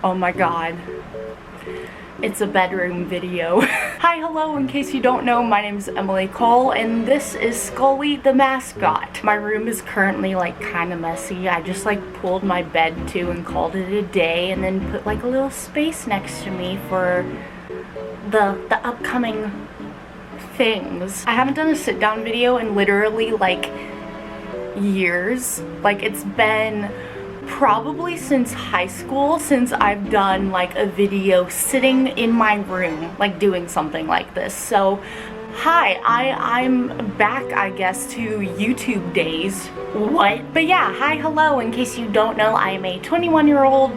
Oh my god. It's a bedroom video. Hi, hello, in case you don't know, my name is Emily Cole, and this is Scully the mascot. My room is currently, like, kind of messy. I just, like, pulled my bed to and called it a day, and then put, like, a little space next to me for the upcoming things. I haven't done a sit-down video in literally, like, years. Like, it's been probably since high school since I've done like a video sitting in my room, like doing something like this. So hi, I'm back, I guess, to YouTube days. What? But yeah, hi, hello, in case you don't know, I am a 21-year-old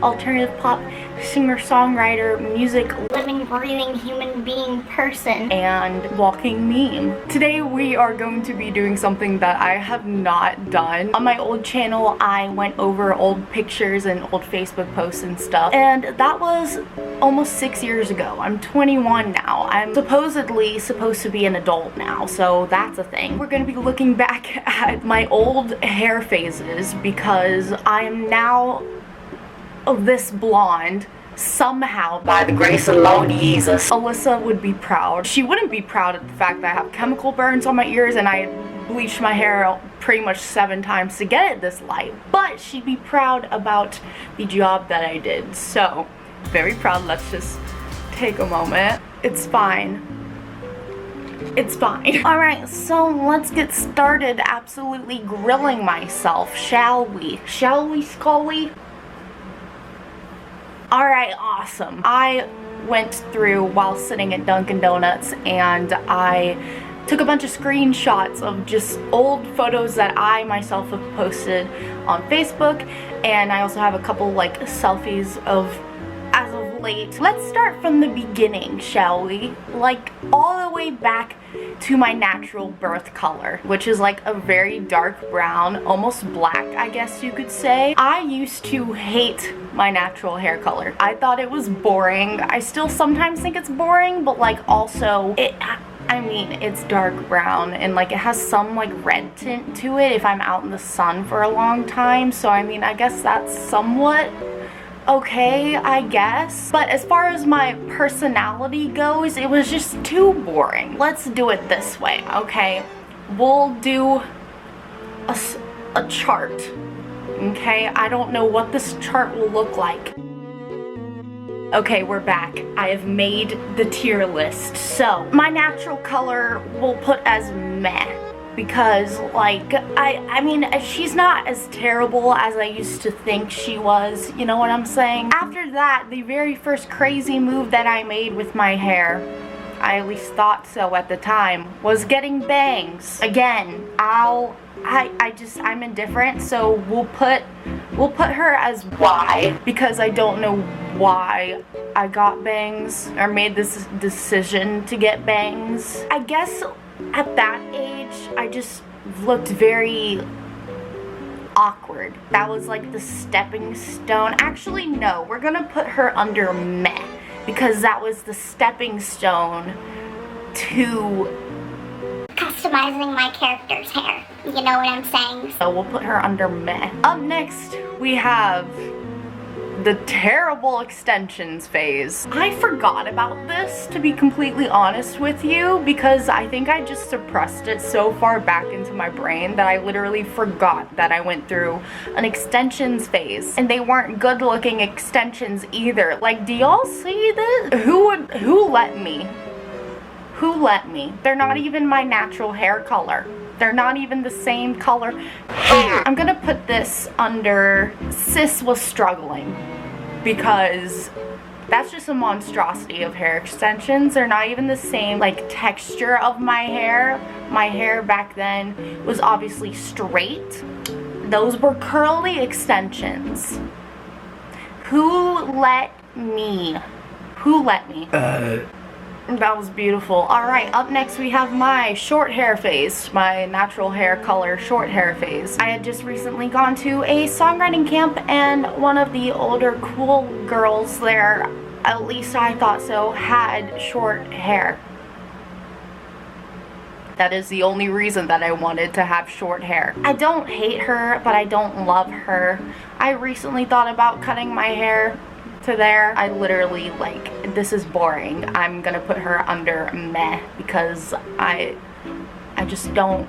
alternative pop singer-songwriter, music living, breathing human being person, and walking meme. Today we are going to be doing something that I have not done. On my old channel, I went over old pictures and old Facebook posts and stuff, and that was almost 6 years ago. I'm 21 now. I'm supposedly supposed to be an adult now, so that's a thing. We're gonna be looking back at my old hair phases because I am now of this blonde, somehow, by the grace of Lord Jesus. Alyssa would be proud. She wouldn't be proud of the fact that I have chemical burns on my ears and I bleached my hair pretty much 7 times to get it this light, but she'd be proud about the job that I did. So, very proud. Let's just take a moment. It's fine. It's fine. Alright, so let's get started absolutely grilling myself, shall we? Shall we, Scully? Alright, awesome. I went through while sitting at Dunkin' Donuts and I took a bunch of screenshots of just old photos that I myself have posted on Facebook, and I also have a couple like selfies of as of late. Let's start from the beginning, shall we? Like all the way back to my natural birth color, which is like a very dark brown, almost black, I guess you could say. I used to hate my natural hair color. I thought it was boring. I still sometimes think it's boring, but like also I mean, it's dark brown and like it has some like red tint to it if I'm out in the sun for a long time. So I mean, I guess that's somewhat okay, I guess. But as far as my personality goes, it was just too boring. Let's do it this way, okay? We'll do a chart, okay? I don't know what this chart will look like. Okay, we're back. I have made the tier list. So, my natural color we'll put as meh. Because, like, I mean, she's not as terrible as I used to think she was, you know what I'm saying? After that, the very first crazy move that I made with my hair, I at least thought so at the time, was getting bangs. Again, I'm indifferent, so we'll put her as Y, because I don't know why I got bangs, or made this decision to get bangs. I guess at that age, I just looked very awkward. That was like the stepping stone. Actually, no, we're gonna put her under meh, because that was the stepping stone to customizing my character's hair. You know what I'm saying? So we'll put her under meh. Up next, we have the terrible extensions phase. I forgot about this, to be completely honest with you, because I think I just suppressed it so far back into my brain that I literally forgot that I went through an extensions phase. And they weren't good looking extensions either. Like, do y'all see this? Who let me? Who let me? They're not even my natural hair color. They're not even the same color hair. I'm gonna put this under sis was struggling, because that's just a monstrosity of hair extensions. They're not even the same like texture of my hair. My hair back then was obviously straight. Those were curly extensions. Who let me? Who let me? That was beautiful. Alright, up next we have my short hair phase. My natural hair color short hair phase. I had just recently gone to a songwriting camp, and one of the older cool girls there, at least I thought so, had short hair. That is the only reason that I wanted to have short hair. I don't hate her, but I don't love her. I recently thought about cutting my hair to there. I literally, like, this is boring. I'm gonna put her under meh because I just don't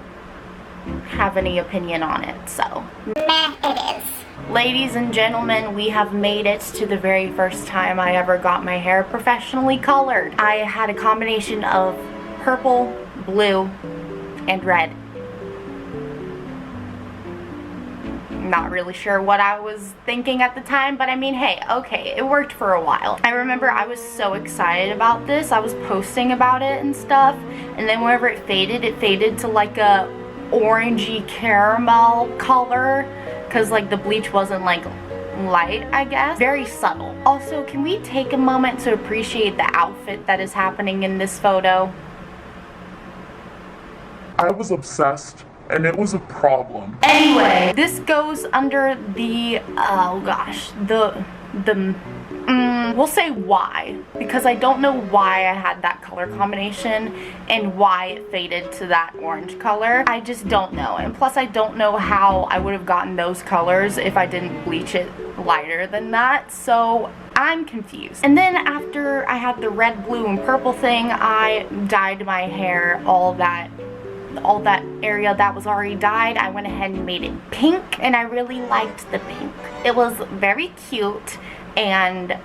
have any opinion on it, so. Meh it is. Ladies and gentlemen, we have made it to the very first time I ever got my hair professionally colored. I had a combination of purple, blue, and red. Not really sure what I was thinking at the time, but I mean, hey, okay, it worked for a while. I remember I was so excited about this. I was posting about it and stuff, and then whenever it faded to like a orangey caramel color, because like the bleach wasn't like light, I guess. Very subtle. Also, can we take a moment to appreciate the outfit that is happening in this photo? I was obsessed, and it was a problem. Anyway, this goes under the, oh gosh, we'll say why, because I don't know why I had that color combination and why it faded to that orange color. I just don't know, and plus I don't know how I would have gotten those colors if I didn't bleach it lighter than that, so I'm confused. And then after I had the red, blue, and purple thing, I dyed my hair, all that area that was already dyed. I went ahead and made it pink, and I really liked the pink. It was very cute, and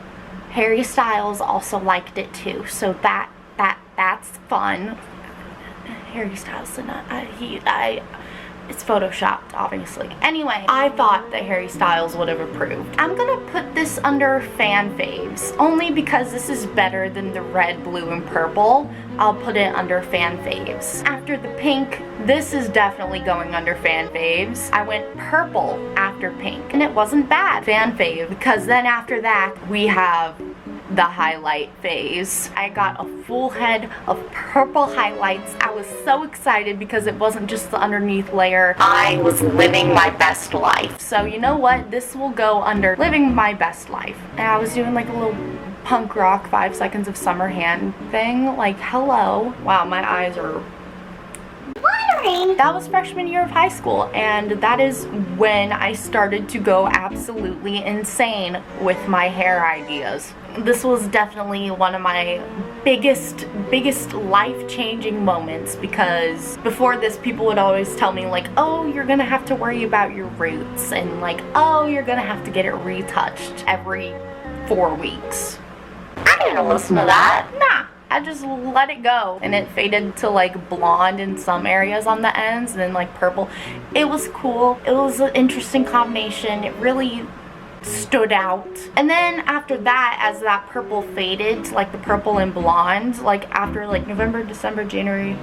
Harry Styles also liked it too, so that's fun. Harry Styles did not, it's photoshopped, obviously. Anyway, I thought that Harry Styles would have approved. I'm gonna put this under fan faves, only because this is better than the red, blue, and purple. I'll put it under fan faves. After the pink, this is definitely going under fan faves. I went purple after pink, and it wasn't bad. Fan fave, because then after that, we have the highlight phase. I got a full head of purple highlights. I was so excited because it wasn't just the underneath layer. I was living my best life. So you know what? This will go under living my best life. And I was doing like a little punk rock 5 seconds of summer hand thing. Like, hello. Wow, my eyes are Watering. That was freshman year of high school, and that is when I started to go absolutely insane with my hair ideas. This was definitely one of my biggest life-changing moments, because before this people would always tell me like, oh, you're gonna have to worry about your roots, and like, oh, you're gonna have to get it retouched every 4 weeks. I didn't listen to that. Nah. I just let it go, and it faded to like blonde in some areas on the ends and then like purple. It was cool. It was an interesting combination. It really stood out. And then after that, as that purple faded to like the purple and blonde, like after like November, December, January,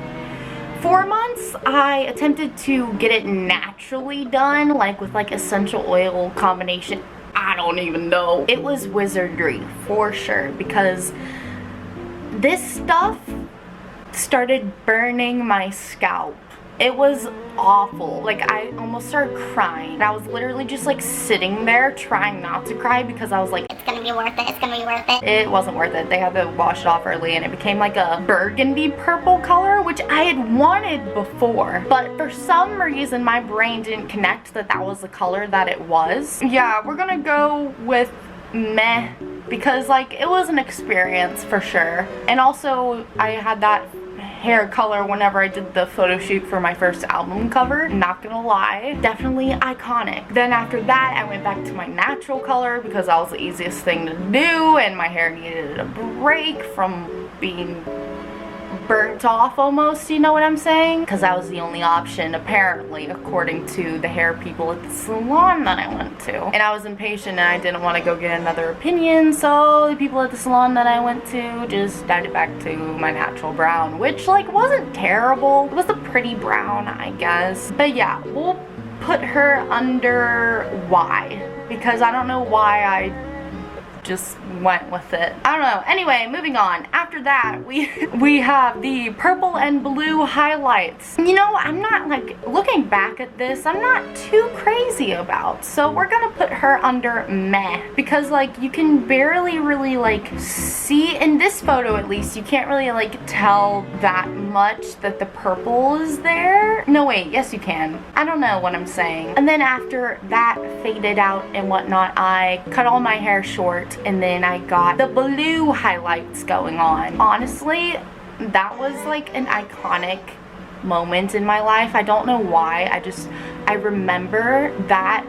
4 months, I attempted to get it naturally done, like with like essential oil combination. I don't even know. It was wizardry for sure, because this stuff started burning my scalp. It was awful. Like, I almost started crying. I was literally just like sitting there trying not to cry because I was like, It's gonna be worth it, it's gonna be worth it. it wasn't worth it. They had to wash it off early, and it became like a burgundy purple color, which I had wanted before. But for some reason, my brain didn't connect that that was the color that it was. Yeah, we're gonna go with meh, because like it was an experience for sure. And also I had that hair color whenever I did the photo shoot for my first album cover. Not gonna lie, definitely iconic. Then after that, I went back to my natural color because that was the easiest thing to do, and my hair needed a break from being burnt off almost, you know what I'm saying? Because that was the only option, apparently, according to the hair people at the salon that I went to. And I was impatient and I didn't want to go get another opinion, so the people at the salon that I went to just dyed it back to my natural brown, which like wasn't terrible. It was a pretty brown, I guess. But yeah, we'll put her under why, because I don't know why I just went with it. I don't know. Anyway, moving on. After that, we have the purple and blue highlights. You know, I'm not, like, looking back at this, I'm not too crazy about. So we're gonna put her under meh, because, like, you can barely really, like, see, in this photo at least, you can't really, like, tell that much that the purple is there. No, wait, yes you can. I don't know what I'm saying. And then after that faded out and whatnot, I cut all my hair short, and then I got the blue highlights going on. Honestly, that was like an iconic moment in my life. I don't know why. I remember that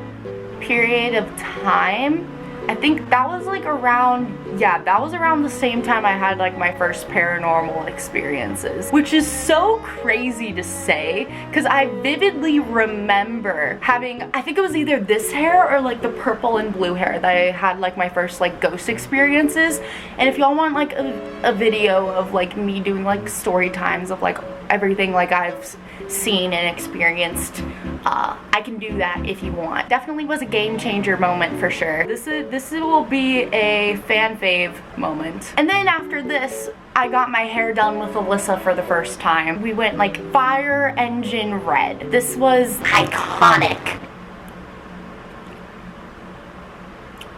period of time. I think that was like around, yeah, that was around the same time I had like my first paranormal experiences, which is so crazy to say, because I vividly remember having, I think it was either this hair or like the purple and blue hair that I had like my first like ghost experiences. And if y'all want like a video of like me doing like story times of like everything like I've seen and experienced, I can do that if you want. Definitely was a game changer moment for sure. This will be a fan fave moment. And then after this, I got my hair done with Alyssa for the first time. We went like fire engine red. This was iconic.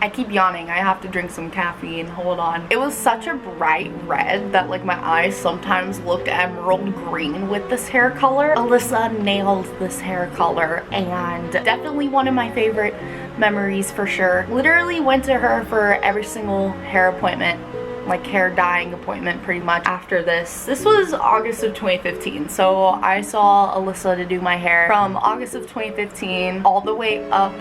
I keep yawning. I have to drink some caffeine. Hold on. It was such a bright red that like my eyes sometimes looked emerald green with this hair color. Alyssa nailed this hair color, and definitely one of my favorite memories for sure. Literally went to her for every single hair appointment, like hair dyeing appointment pretty much after this. This was August of 2015, so I saw Alyssa to do my hair from August of 2015 all the way up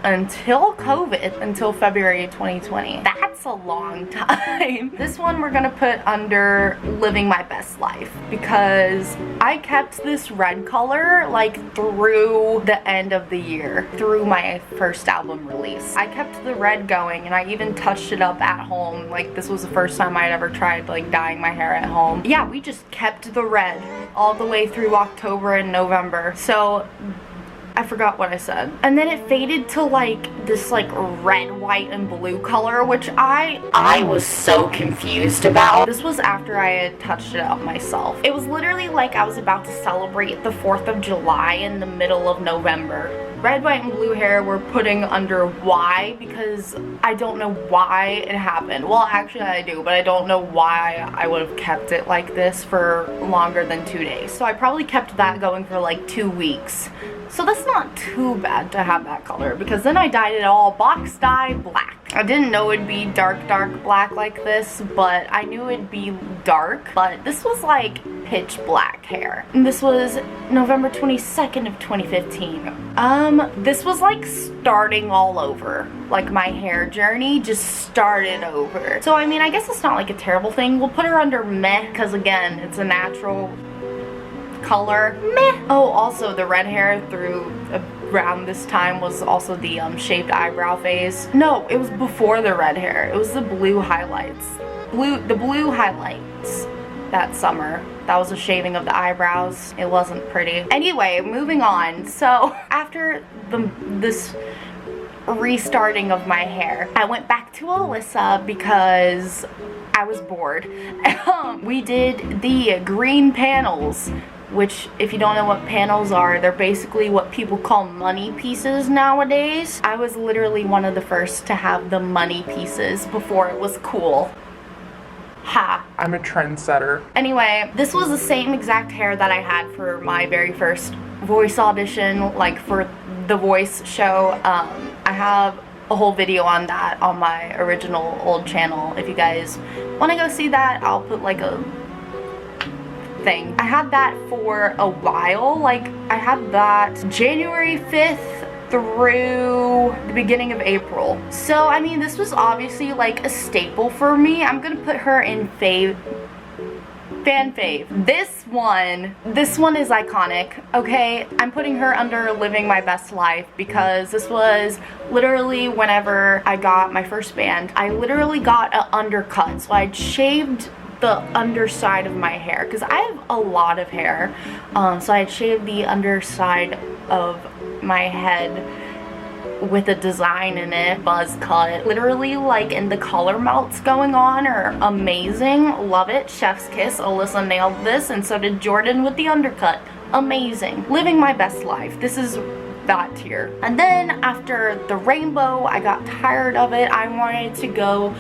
until COVID, until February 2020. That's a long time. This one we're gonna put under living my best life, because I kept this red color like through the end of the year, through my first album release. I kept the red going, and I even touched it up at home. Like, this was the first time I'd ever tried like dyeing my hair at home. Yeah, we just kept the red all the way through October and November. So I forgot what I said. And then it faded to like this like red, white, and blue color, which I was so confused about. This was after I had touched it up myself. It was literally like I was about to celebrate the 4th of July in the middle of November. Red, white, and blue hair we're putting under Y, because I don't know why it happened. Well, actually I do, but I don't know why I would have kept it like this for longer than 2 days. So I probably kept that going for like 2 weeks. So that's not too bad to have that color, because then I dyed it all box dye black. I didn't know it'd be dark black like this, but I knew it'd be dark. But this was like pitch black hair. And this was November 22nd of 2015. This was like starting all over. Like my hair journey just started over. So I mean, I guess it's not like a terrible thing. We'll put her under meh, because again, it's a natural color. Meh. Oh, also the red hair through around this time was also the shaped eyebrow phase. No, it was before the red hair. It was the blue highlights. The blue highlights that summer. That was a shaving of the eyebrows. It wasn't pretty. Anyway, moving on. So after this restarting of my hair, I went back to Alyssa because I was bored. We did the green panels, which, if you don't know what panels are, they're basically what people call money pieces nowadays. I was literally one of the first to have the money pieces before it was cool. Ha. I'm a trendsetter. Anyway, this was the same exact hair that I had for my very first voice audition, like for the voice show. I have a whole video on that on my original old channel. If you guys want to go see that, I'll put like a thing. I had that for a while. Like, I had that January 5th through the beginning of April. So I mean, this was obviously like a staple for me. I'm gonna put her in fan fave. This one is iconic, okay? I'm putting her under living my best life, because this was literally whenever I got my first band. I literally got an undercut, so I'd shaved the underside of my hair, because I have a lot of hair, so I shaved the underside of my head with a design in it, buzz cut. Literally, like, and the color melts going on are amazing. Love it. Chef's kiss. Alyssa nailed this, and so did Jordan with the undercut. Amazing. Living my best life. This is that tier. And then after the rainbow, I got tired of it. I wanted to go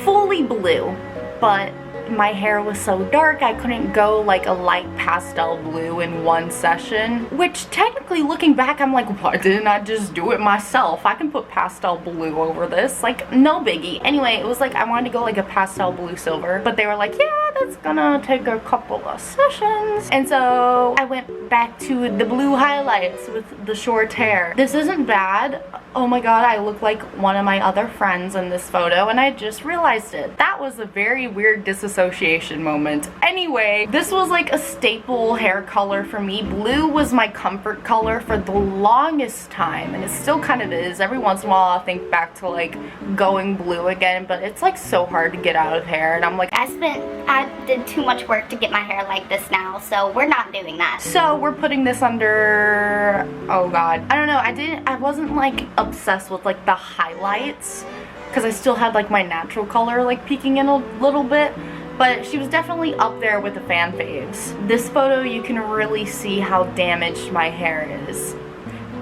fully blue, but my hair was so dark I couldn't go like a light pastel blue in one session, which technically looking back I'm like, why didn't I just do it myself? I can put pastel blue over this, like no biggie. Anyway, it was like I wanted to go like a pastel blue silver, but they were like, yeah, that's gonna take a couple of sessions. And so I went back to the blue highlights with the short hair. This isn't bad. Oh my god, I look like one of my other friends in this photo, and I just realized it. That was a very weird disassociation moment. Anyway, this was like a staple hair color for me. Blue was my comfort color for the longest time, and it still kind of is. Every once in a while I'll think back to like going blue again, but it's like so hard to get out of hair, and I'm like, I did too much work to get my hair like this now, so we're not doing that. so we're putting this under, oh god, I don't know, I wasn't like obsessed with like the highlights because I still had like my natural color like peeking in a little bit, but she was definitely up there with the fan faves. This photo you can really see how damaged my hair is.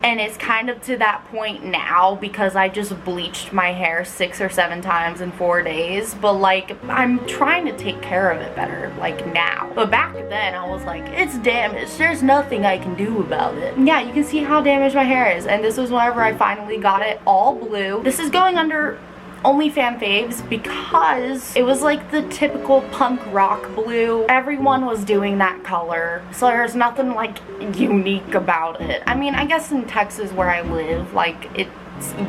And it's kind of to that point now because I just bleached my hair 6 or 7 times in 4 days. But like, I'm trying to take care of it better, like now. But back then I was like, it's damaged. There's nothing I can do about it. Yeah, you can see how damaged my hair is. And this was whenever I finally got it all blue. This is going under only fan faves because it was like the typical punk rock blue. Everyone was doing that color, so there's nothing like unique about it. I mean, I guess in Texas where I live, like it's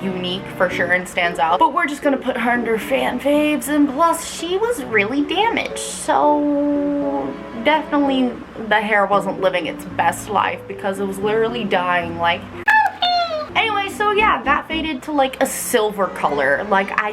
unique for sure and stands out, but we're just gonna put her under fan faves. And plus she was really damaged, so definitely the hair wasn't living its best life because it was literally dying like. Anyway, so yeah, that faded to like a silver color. Like I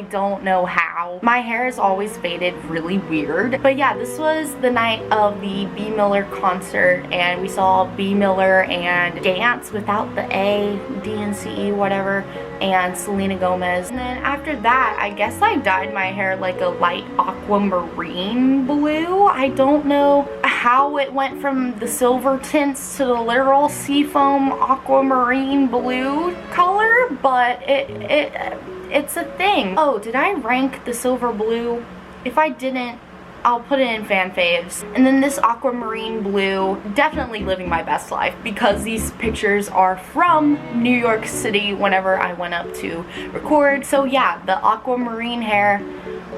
don't know how. My hair has always faded really weird. But yeah, this was the night of the B. Miller concert, and we saw B. Miller and Dance without the A, D-N-C-E, whatever, and Selena Gomez. And then after that, I guess I dyed my hair like a light aquamarine blue. I don't know how it went from the silver tints to the literal seafoam aquamarine blue color, but it's a thing. Oh, did I rank the silver blue? If I didn't, I'll put it in fan faves. And then this aquamarine blue, definitely living my best life because these pictures are from New York City whenever I went up to record. So yeah, the aquamarine hair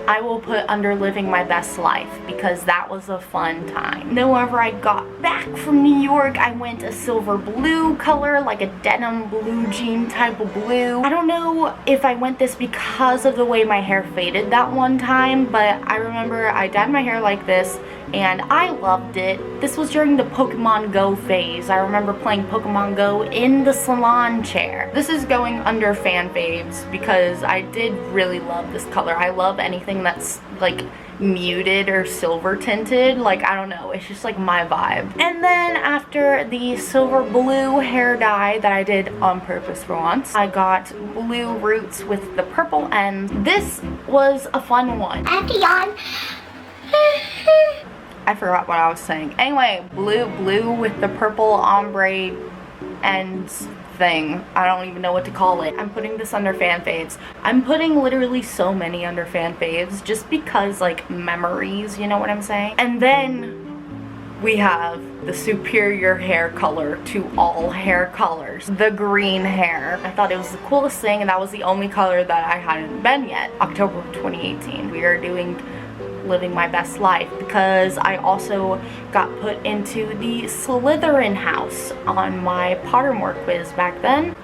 I will put under living my best life because that was a fun time. Then whenever I got back from New York, I went a silver blue color, like a denim blue jean type of blue. I don't know if I went this because of the way my hair faded that one time, but I remember I dyed my hair like this and I loved it. This was during the Pokemon Go phase. I remember playing Pokemon Go in the salon chair. This is going under fan faves because I did really love this color. I love anything that's like muted or silver tinted. Like, I don't know, it's just like my vibe. And then after the silver blue hair dye that I did on purpose for once, I got blue roots with the purple ends. This was a fun one. I have to yawn. I forgot what I was saying. Anyway, blue with the purple ombre ends thing. I don't even know what to call it. I'm putting this under fan faves. I'm putting literally so many under fan faves just because like memories, you know what I'm saying? And then we have the superior hair color to all hair colors, the green hair. I thought it was the coolest thing, and that was the only color that I hadn't been yet. October of 2018. We are doing living my best life because I also got put into the Slytherin house on my Pottermore quiz back then,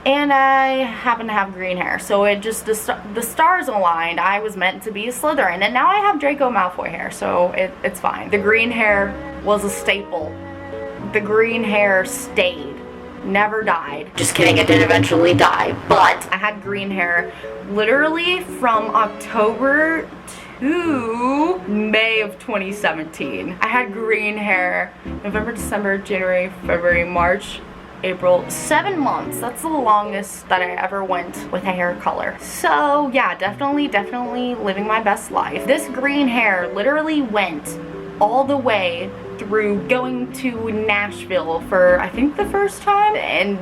and I happen to have green hair, so it just the stars aligned. I was meant to be a Slytherin, and now I have Draco Malfoy hair, so it's fine. The green hair was a staple. The green hair stayed, never died. Just kidding, it did eventually die, but I had green hair literally from October to May of 2017. I had green hair November, December, January, February, March, April, 7 months. That's the longest that I ever went with a hair color. So yeah, definitely living my best life. This green hair literally went all the way through going to Nashville for I think the first time, and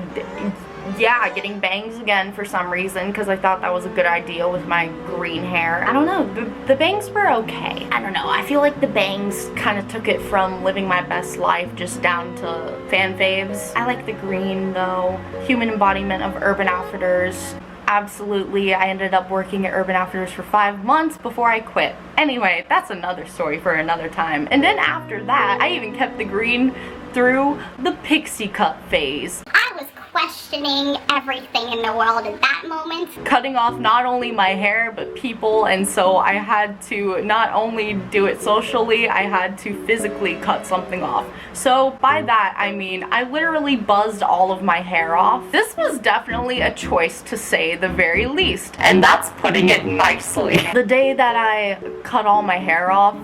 yeah, getting bangs again for some reason because I thought that was a good idea with my green hair. I don't know, the bangs were okay. I don't know, I feel like the bangs kind of took it from living my best life just down to fan faves. I like the green though. Human embodiment of Urban Outfitters. Absolutely, I ended up working at Urban Outfitters for 5 months before I quit. Anyway, that's another story for another time. And then after that, I even kept the green through the pixie cut phase. I was questioning everything in the world at that moment. Cutting off not only my hair, but people, and so I had to not only do it socially, I had to physically cut something off. So by that, I mean, I literally buzzed all of my hair off. This was definitely a choice to say the very least, and that's putting it nicely. The day that I cut all my hair off,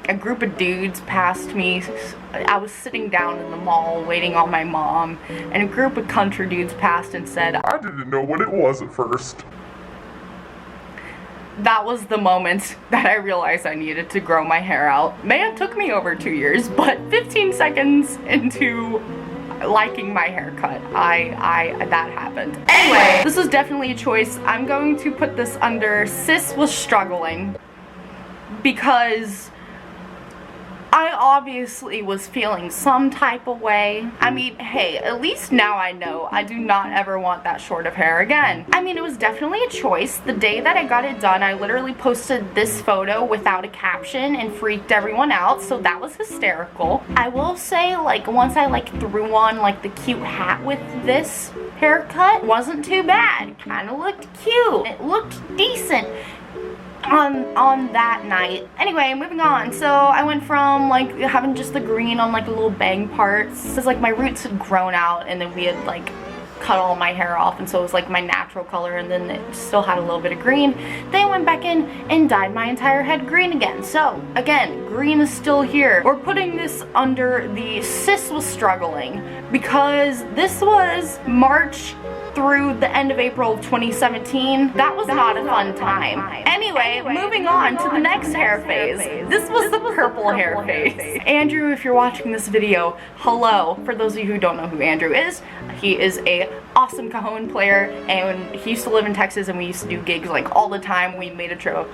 a group of dudes passed me. I was sitting down in the mall waiting on my mom, and a group of country dudes passed and said, I didn't know what it was at first. that was the moment that I realized I needed to grow my hair out. May have took me over 2 years, but 15 seconds into liking my haircut, that happened. Anyway, this was definitely a choice. I'm going to put this under sis was struggling, because I obviously was feeling some type of way. I mean, hey, at least now I know I do not ever want that short of hair again. I mean, it was definitely a choice. The day that I got it done, I literally posted this photo without a caption and freaked everyone out, so that was hysterical. I will say, like, once I threw on the cute hat with this haircut, wasn't too bad. Kind of looked cute. It looked decent on that night. Anyway, moving on. So I went from having just the green on the little bang parts, because my roots had grown out, and then we had cut all my hair off, and so it was my natural color, and then it still had a little bit of green. Then I went back in and dyed my entire head green again. So again, green is still here. We're putting this under the sis was struggling, because this was March through the end of April of 2017. That was not a fun time. Anyway, moving on to the next hair phase. This was the purple hair phase. Andrew, if you're watching this video, hello. For those of you who don't know who Andrew is, he is a awesome cajon player, and he used to live in Texas, and we used to do gigs all the time. We made a trip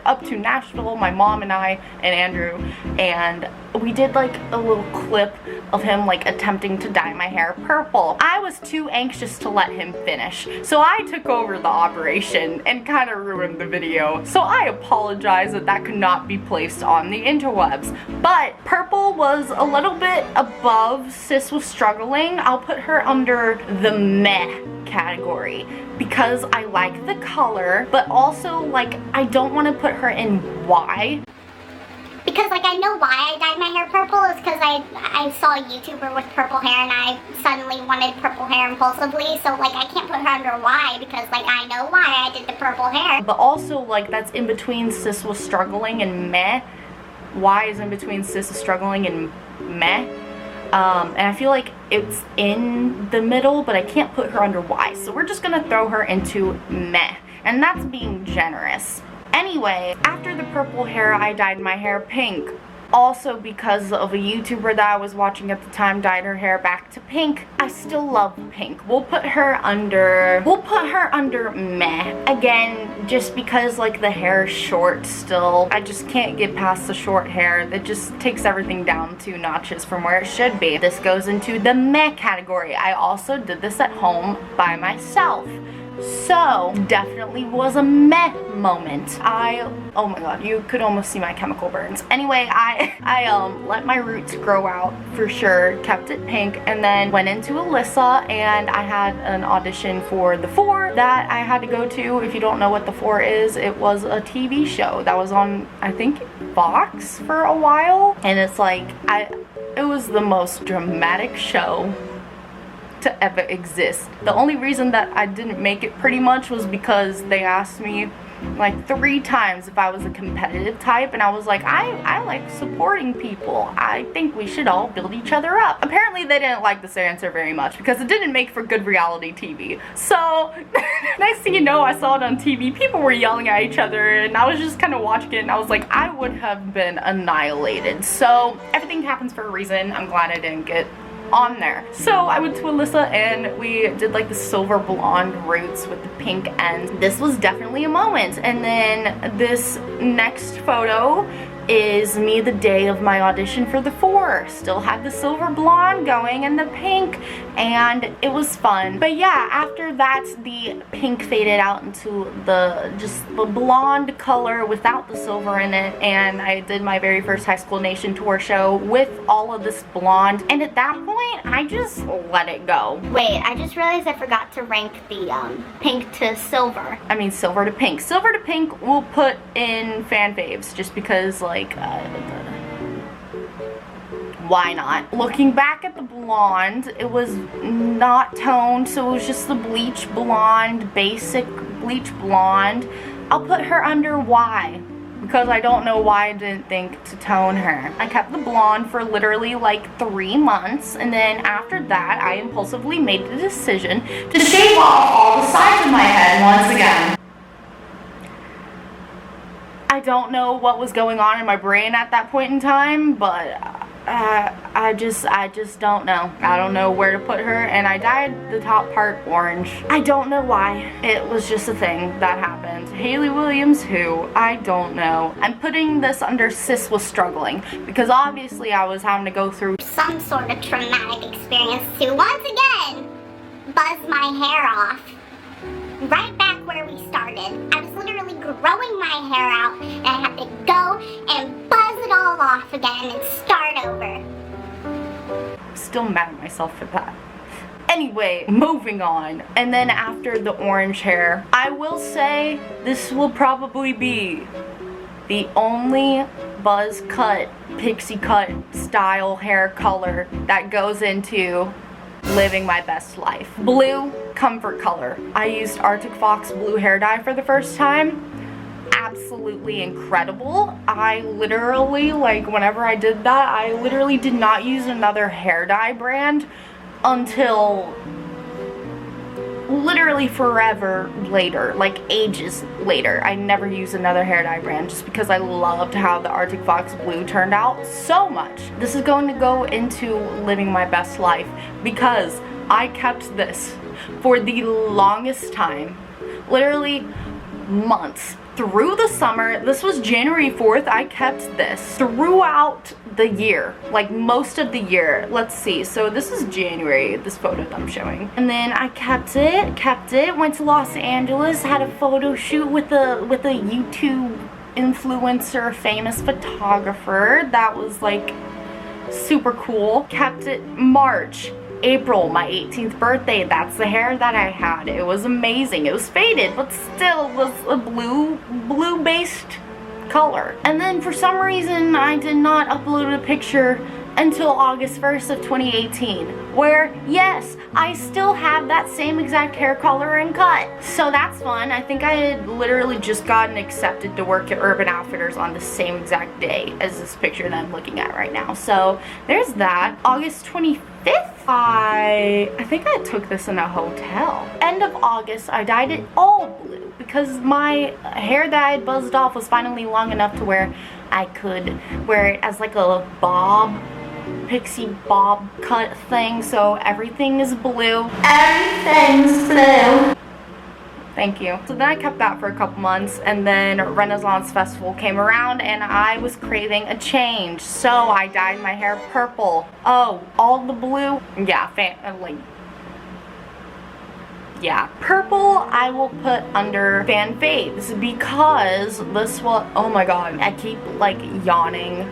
up to Nashville, my mom and I and Andrew, and we did a little clip of him attempting to dye my hair purple. I was too anxious to let him finish, so I took over the operation and kind of ruined the video. So I apologize that could not be placed on the interwebs. But purple was a little bit above sis was struggling. I'll put her under the meh category, because I like the color, but also I don't want to put her in why. Because I know why I dyed my hair purple is because I saw a YouTuber with purple hair, and I suddenly wanted purple hair impulsively, so I can't put her under why, because I know why I did the purple hair. But also that's in between sis was struggling and meh. Why is in between sis is struggling and meh. And I feel it's in the middle, but I can't put her under why, so we're just gonna throw her into meh, and that's being generous. Anyway, after the purple hair, I dyed my hair pink. Also because of a YouTuber that I was watching at the time dyed her hair back to pink. I still love pink. We'll put her under meh. Again, just because the hair is short still. I just can't get past the short hair. It just takes everything down 2 notches from where it should be. This goes into the meh category. I also did this at home by myself. So, definitely was a meh moment. Oh my god, you could almost see my chemical burns. Anyway, I let my roots grow out for sure, kept it pink, and then went into Alyssa, and I had an audition for The 4 that I had to go to. If you don't know what The 4 is, it was a TV show that was on, I think, Fox for a while, and it's it was the most dramatic show to ever exist. The only reason that I didn't make it pretty much was because they asked me like 3 times if I was a competitive type, and I was like, I like supporting people. I think we should all build each other up. Apparently they didn't like this answer very much because it didn't make for good reality TV. So next thing you know, I saw it on TV. People were yelling at each other, and I was just kind of watching it, and I was like, I would have been annihilated. So everything happens for a reason. I'm glad I didn't get on there. So I went to Alyssa and we did like the silver blonde roots with the pink ends. This was definitely a moment. And then this next photo is me the day of my audition for the 4. Still had the silver blonde going and the pink, and it was fun. But yeah, after that the pink faded out into just the blonde color without the silver in it, and I did my very first High School Nation tour show with all of this blonde, and at that point I just let it go. Wait, I just realized I forgot to rank the pink to silver. I mean silver to pink. Silver to pink we'll put in fan faves just because like why not? Looking back at the blonde, it was not toned, so it was just the bleach blonde, basic bleach blonde. I'll put her under Y because I don't know why I didn't think to tone her. I kept the blonde for literally like 3 months, and then after that I impulsively made the decision to shave off all the sides of my head once again. I don't know what was going on in my brain at that point in time, but I just don't know. I don't know where to put her, and I dyed the top part orange. I don't know why. It was just a thing that happened. Hayley Williams who? I don't know. I'm putting this under sis was struggling because obviously I was having to go through Some sort of traumatic experience to once again buzz my hair off. Right back where we started. I was literally growing my hair out, and I had to go and buzz it all off again and start over. Still mad at myself for that. Anyway, moving on. And then after the orange hair, I will say this will probably be the only buzz cut, pixie cut style hair color that goes into living my best life. Blue comfort color. I used Arctic Fox blue hair dye for the first time. Absolutely incredible. I literally, like, whenever I did that, I literally did not use another hair dye brand until literally forever later, like ages later. I never used another hair dye brand just because I loved how the Arctic Fox blue turned out so much. This is going to go into living my best life because I kept this for the longest time, literally months. Through the summer, this was January 4th, I kept this throughout the year, like most of the year. Let's see, so this is January, this photo that I'm showing. And then I kept it, went to Los Angeles, had a photo shoot with a YouTube influencer, famous photographer. That was like super cool. Kept it March. April, my 18th birthday, that's the hair that I had. It was amazing. It was faded, but still was a blue based color. And then for some reason I did not upload a picture until August 1st of 2018, where yes, I still have that same exact hair color and cut. So that's fun. I think I had literally just gotten accepted to work at Urban Outfitters on the same exact day as this picture that I'm looking at right now. So there's that. August 25th, I think I took this in a hotel. End of August, I dyed it all blue because my hair that I had buzzed off was finally long enough to where I could wear it as like a bob, pixie bob cut thing. So everything is blue. Everything's blue. Thank you. So then I kept that for a couple months, and then Renaissance Festival came around and I was craving a change. So I dyed my hair purple. Oh, all the blue? Yeah, yeah. Purple I will put under fan faves because this was, oh my god, I keep like yawning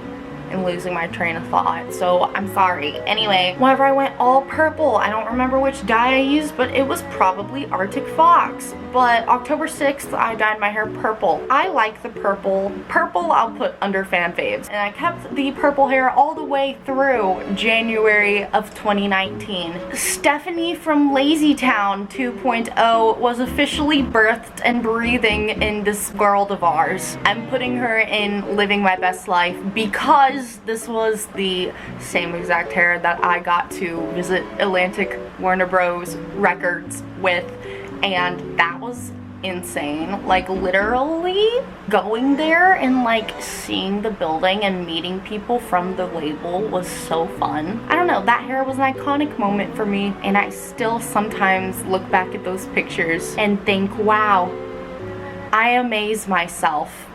and losing my train of thought, so I'm sorry. Anyway, whenever I went all purple, I don't remember which dye I used, but it was probably Arctic Fox. But October 6th, I dyed my hair purple. I like the purple. Purple I'll put under fan faves. And I kept the purple hair all the way through January of 2019. Stephanie from Lazy Town 2.0 was officially birthed and breathing in this world of ours. I'm putting her in Living My Best Life because this was the same exact hair that I got to visit Atlantic Warner Bros. Records with, and that was insane. Like, literally going there and like seeing the building and meeting people from the label was so fun. I don't know, that hair was an iconic moment for me, and I still sometimes look back at those pictures and think, wow, I amaze myself.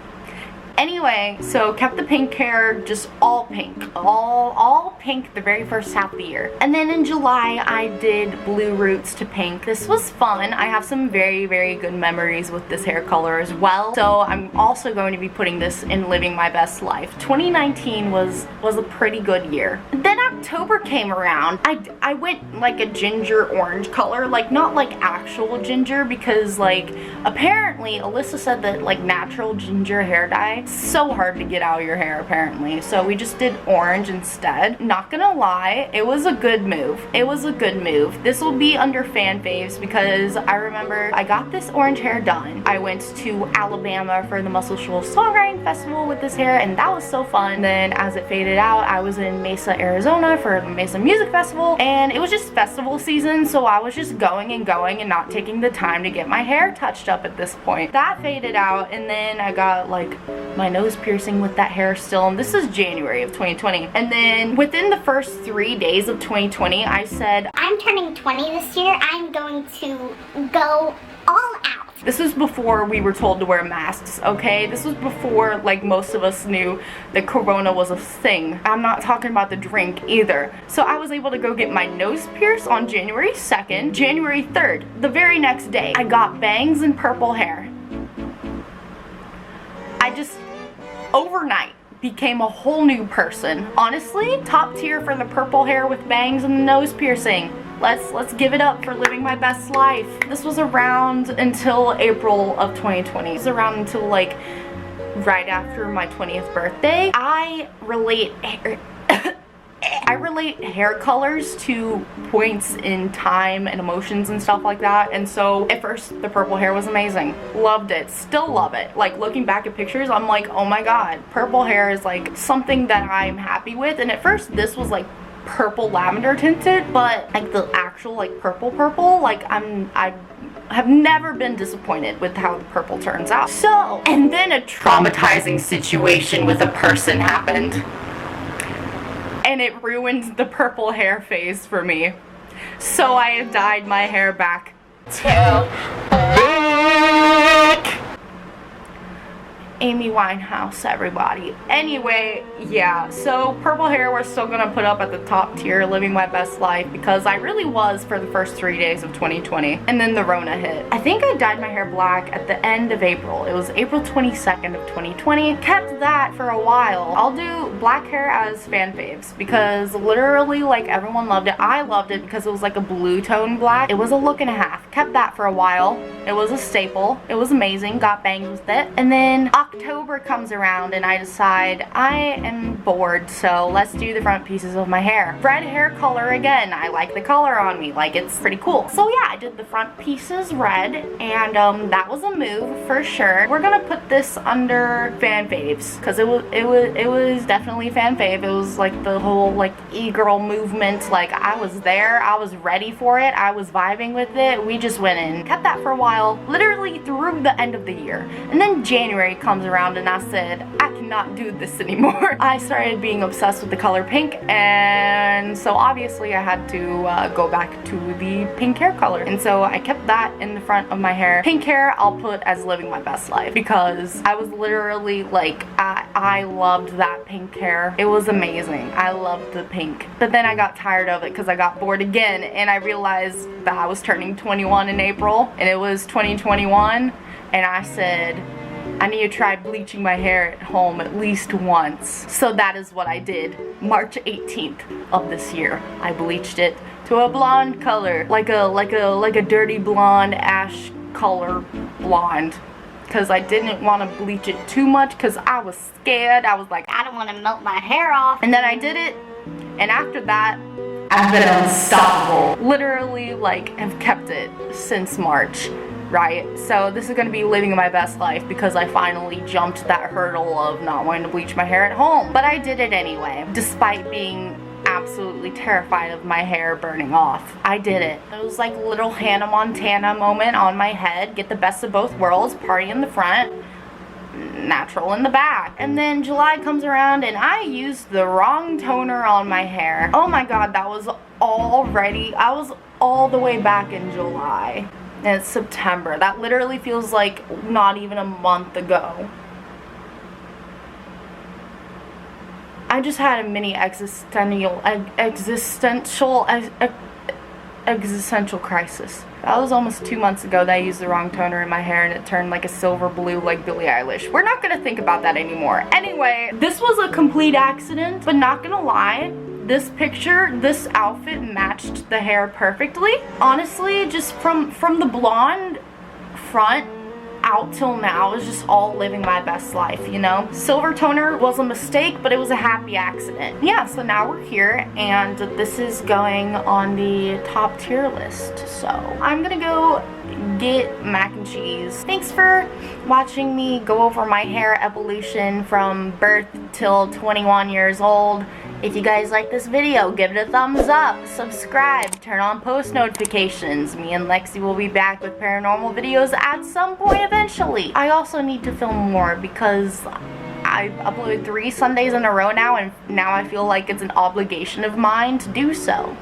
Anyway, so kept the pink hair, just all pink. All pink the very first half of the year. And then in July, I did blue roots to pink. This was fun. I have some very, very good memories with this hair color as well. So I'm also going to be putting this in Living My Best Life. 2019 was a pretty good year. Then October came around. I went like a ginger orange color, like not like actual ginger, because like apparently Alyssa said that like natural ginger hair dye, so hard to get out of your hair apparently, so we just did orange instead. Not gonna lie, it was a good move. It was a good move. This will be under fan faves because I remember I got this orange hair done. I went to Alabama for the Muscle Shoals Songwriting Festival with this hair, and that was so fun. Then as it faded out, I was in Mesa, Arizona for the Mesa Music Festival, and it was just festival season, so I was just going and not taking the time to get my hair touched up at this point. That faded out, and then I got like my nose piercing with that hair still, and this is January of 2020. And then within the first 3 days of 2020, I said, I'm turning 20 this year. I'm going to go all out. this was before we were told to wear masks, okay? This was before like most of us knew that Corona was a thing. I'm not talking about the drink either. So I was able to go get my nose pierced on January 2nd. January 3rd, the very next day, I got bangs and purple hair. I just overnight became a whole new person. Honestly, top tier for the purple hair with bangs and the nose piercing. Let's give it up for Living My Best Life. This was around until April of 2020. It was around until like right after my 20th birthday. I relate hair colors to points in time and emotions and stuff like that, and so at first the purple hair was amazing. Loved it, still love it. Like looking back at pictures, I'm like, oh my god, purple hair is like something that I'm happy with. And at first this was like purple lavender tinted, but like the actual like purple, like I have never been disappointed with how the purple turns out. So, and then a traumatizing situation with a person happened, and it ruined the purple hair phase for me. So I have dyed my hair back to black. Amy Winehouse, everybody. Anyway, yeah, so purple hair we're still gonna put up at the top tier, Living My Best Life, because I really was for the first 3 days of 2020, and then the Rona hit. I think I dyed my hair black at the end of April. It was April 22nd of 2020. Kept that for a while. I'll do black hair as fan faves because literally like everyone loved it. I loved it because it was like a blue tone black. It was a look and a half. Kept that for a while. It was a staple. It was amazing. Got bangs with it. And then October comes around and I decide I am bored, so let's do the front pieces of my hair. Red hair color again. I like the color on me, like it's pretty cool. So yeah, I did the front pieces red, and that was a move for sure. We're gonna put this under fan faves because it was definitely fan fave. It was like the whole like e-girl movement. Like I was there, I was ready for it, I was vibing with it. We just went in, kept that for a while, literally through the end of the year. And then January comes around and I said, I cannot do this anymore. I started being obsessed with the color pink, and so obviously I had to go back to the pink hair color. And so I kept that in the front of my hair. Pink hair I'll put as Living My Best Life because I was literally like, I loved that pink hair. It was amazing. I loved the pink. But then I got tired of it because I got bored again, and I realized that I was turning 21 in April and it was 2021, and I said, I need to try bleaching my hair at home at least once. So that is what I did. March 18th of this year, I bleached it to a blonde color, like a dirty blonde, ash color blonde. Because I didn't want to bleach it too much because I was scared. I was like, I don't want to melt my hair off. And then I did it, and after that, I've been unstoppable. Literally, like, have kept it since March, right? So this is going to be living my best life because I finally jumped that hurdle of not wanting to bleach my hair at home. But I did it anyway, despite being absolutely terrified of my hair burning off. I did it. It was like a little Hannah Montana moment on my head. Get the best of both worlds. Party in the front, natural in the back. And then July comes around and I used the wrong toner on my hair. Oh my god, that was already, I was all the way back in July. And it's September. That literally feels like not even a month ago. I just had a mini existential crisis. That was almost 2 months ago that I used the wrong toner in my hair and it turned like a silver blue like Billie Eilish. We're not gonna think about that anymore. Anyway, this was a complete accident, but not gonna lie, this picture, this outfit matched the hair perfectly. Honestly, just from the blonde front out till now is just all living my best life, you know? Silver toner was a mistake, but it was a happy accident. Yeah, so now we're here and this is going on the top tier list. So I'm gonna go get mac and cheese. Thanks for watching me go over my hair evolution from birth till 21 years old. If you guys like this video, give it a thumbs up, subscribe, turn on post notifications. Me and Lexi will be back with paranormal videos at some point eventually. I also need to film more because I've uploaded 3 Sundays in a row now, and now I feel like it's an obligation of mine to do so.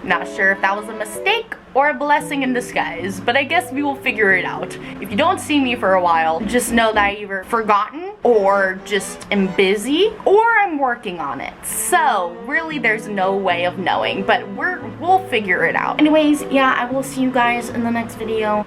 Not sure if that was a mistake or a blessing in disguise, but I guess we will figure it out. If you don't see me for a while, just know that I either forgotten or just am busy or I'm working on it. So really there's no way of knowing, but we'll figure it out. Anyways, yeah, I will see you guys in the next video.